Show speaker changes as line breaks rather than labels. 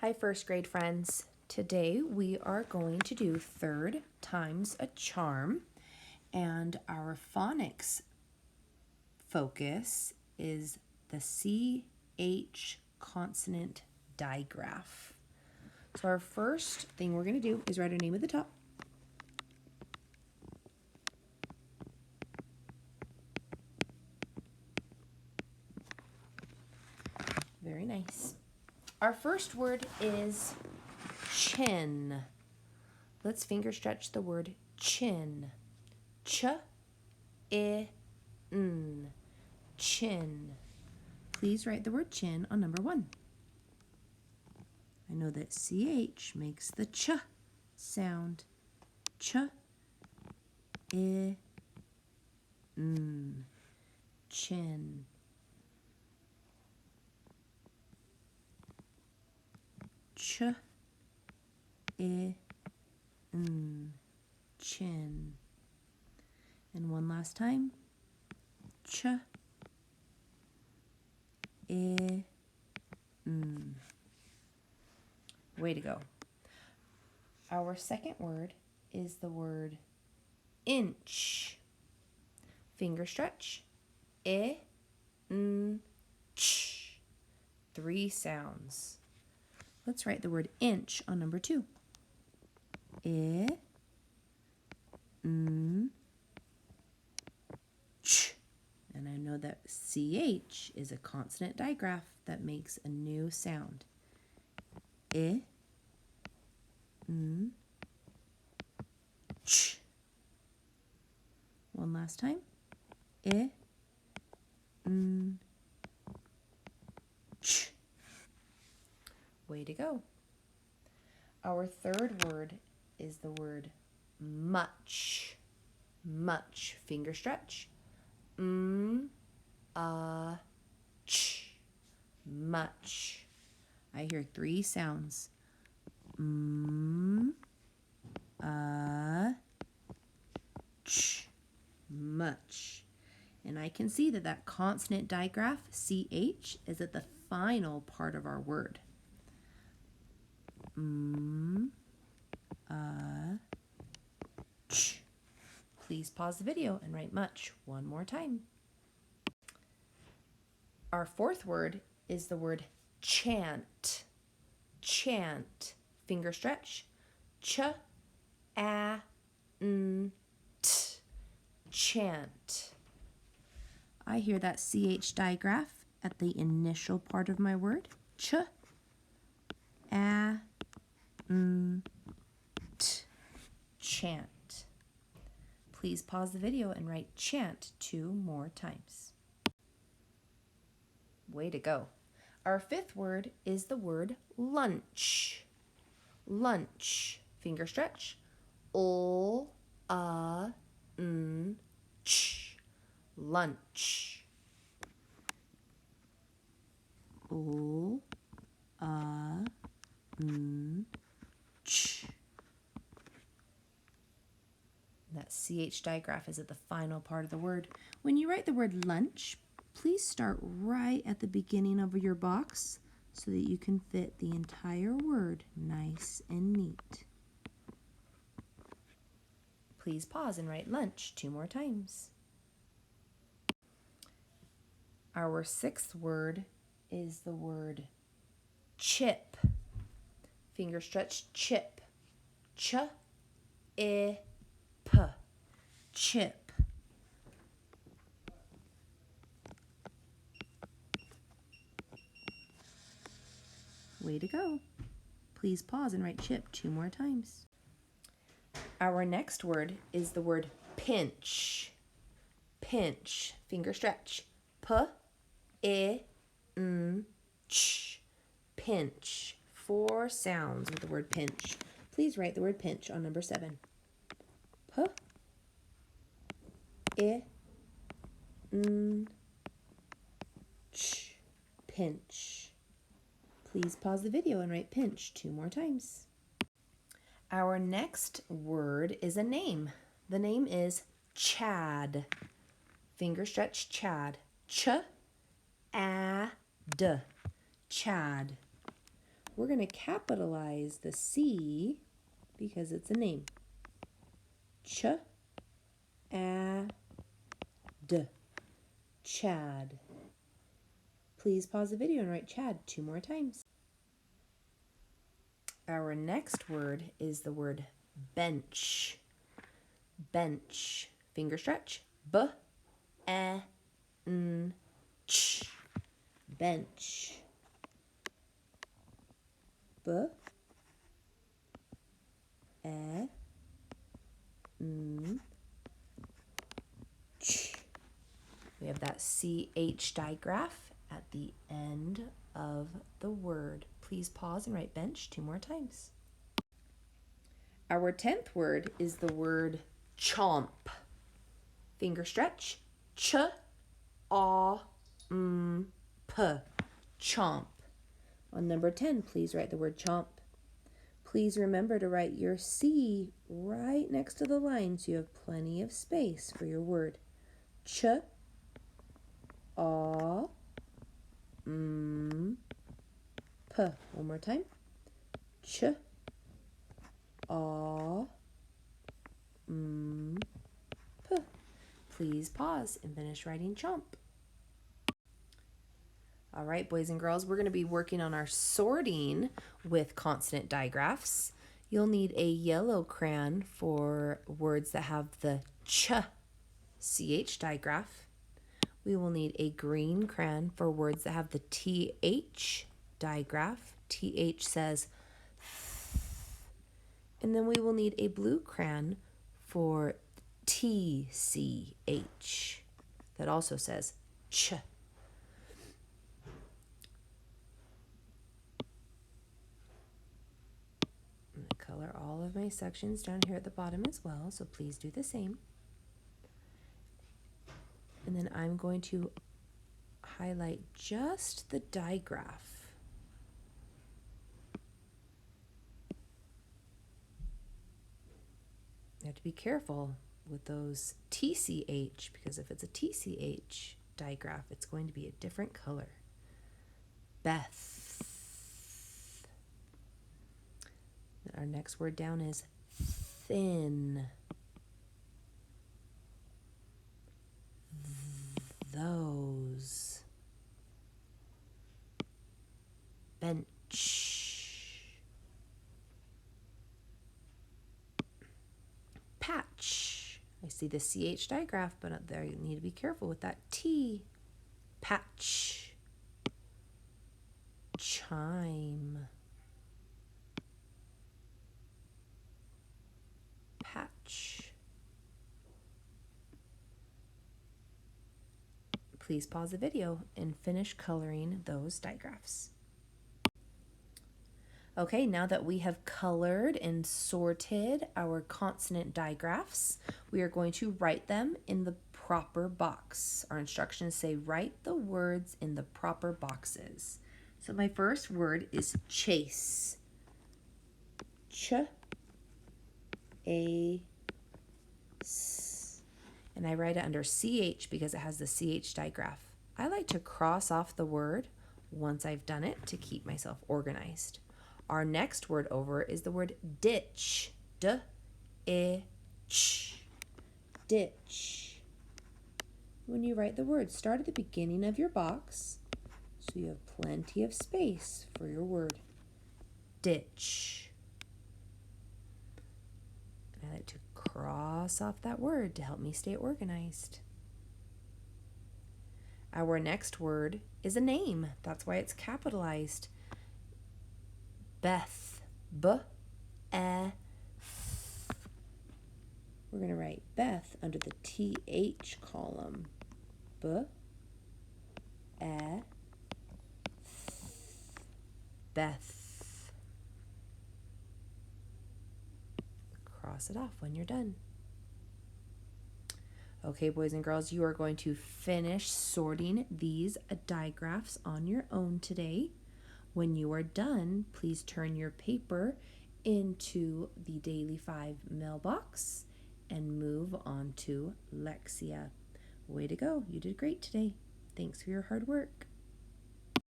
Hi, first grade friends. Today we are going to do third times a charm, and our phonics focus is the CH consonant digraph. So our first thing we're going to do is write our name at the top. Very nice. Our first word is chin. Let's finger stretch the word chin. Ch-I-N. Chin. Please write the word chin on number 1. I know that CH makes the ch sound. Ch-I-N. Chin. Ch-I-N. Chin. And one last time. Ch-I-N. Way to go. Our second word is the word inch. Finger stretch. I-N-Ch. 3 sounds. Let's write the word inch on number 2. I-N-Ch. And I know that CH is a consonant digraph that makes a new sound. I-N-Ch. One last time. I-N-Ch. Way to go. Our third word is the word much. Much. Finger stretch. M-a-ch. Much. I hear 3 sounds. M-a-ch. Much. And I can see that that consonant digraph, CH, is at the final part of our word. M-a-ch. Please pause the video and write much one more time. Our fourth word is the word chant. Chant. Finger stretch. Ch-a-n-t. Chant. I hear that CH digraph at the initial part of my word. Ch-a-n-t. Chant. Please pause the video and write chant 2 more times. Way to go. Our fifth word is the word lunch. Lunch. Finger stretch. L-a-n-ch. Lunch. L-a-n-ch. That CH digraph is at the final part of the word. When you write the word lunch, please start right at the beginning of your box so that you can fit the entire word nice and neat. Please pause and write lunch 2 more times. Our sixth word is the word chip. Finger stretch, chip. Ch-I-P. Chip. Way to go. Please pause and write chip 2 more times. Our next word is the word pinch. Pinch. Finger stretch. P-I-N-ch. Pinch. 4 sounds with the word pinch. Please write the word pinch on number 7. P-I-N-ch. Pinch. Please pause the video and write pinch 2 more times. Our next word is a name. The name is Chad. Finger stretch, Chad. Ch-a-d. Chad. we're going to capitalize the C because it's a name. Ch-a-d, Chad. Please pause the video and write Chad 2 more times. Our next word is the word bench. Bench. Finger stretch. B-E-N-C-H. Bench. B-E-N-C-H. We have that CH digraph at the end of the word. Please pause and write bench 2 more times. Our 10th word is the word chomp. Finger stretch. Ch-O-M-P. Chomp. On number 10, please write the word chomp. Please remember to write your C right next to the line so you have plenty of space for your word. Ch-O-M-P. One more time. Ch-O-M-P. Please pause and finish writing chomp. All right, boys and girls, we're going to be working on our sorting with consonant digraphs. You'll need a yellow crayon for words that have the ch, ch digraph. We will need a green crayon for words that have the th digraph. Th says th. And then we will need a blue crayon for tch that also says ch. I'm going to color all of my sections down here at the bottom as well, so please do the same. And then I'm going to highlight just the digraph. You have to be careful with those TCH, because if it's a TCH digraph, it's going to be a different color. Beth. Our next word down is thin. Those. Bench. Patch. I see the CH digraph, but there you need to be careful with that T. Patch. Chime. Patch. Please pause the video and finish coloring those digraphs. Okay, now that we have colored and sorted our consonant digraphs, we are going to write them in the proper box. Our instructions say write the words in the proper boxes. So my first word is chase. Ch-A-S. And I write it under CH because it has the CH digraph. I like to cross off the word once I've done it to keep myself organized. Our next word over is the word ditch. D-I-Ch. Ditch. When you write the word, start at the beginning of your box so you have plenty of space for your word. Ditch. And I like to cross off that word to help me stay organized. Our next word is a name. That's why it's capitalized. Beth. B-E-Th. We're going to write Beth under the TH column. B-E-Th. Beth. Cross it off when you're done. Okay, boys and girls, you are going to finish sorting these digraphs on your own today. When you are done, please turn your paper into the Daily 5 mailbox and move on to Lexia. Way to go. You did great today. Thanks for your hard work.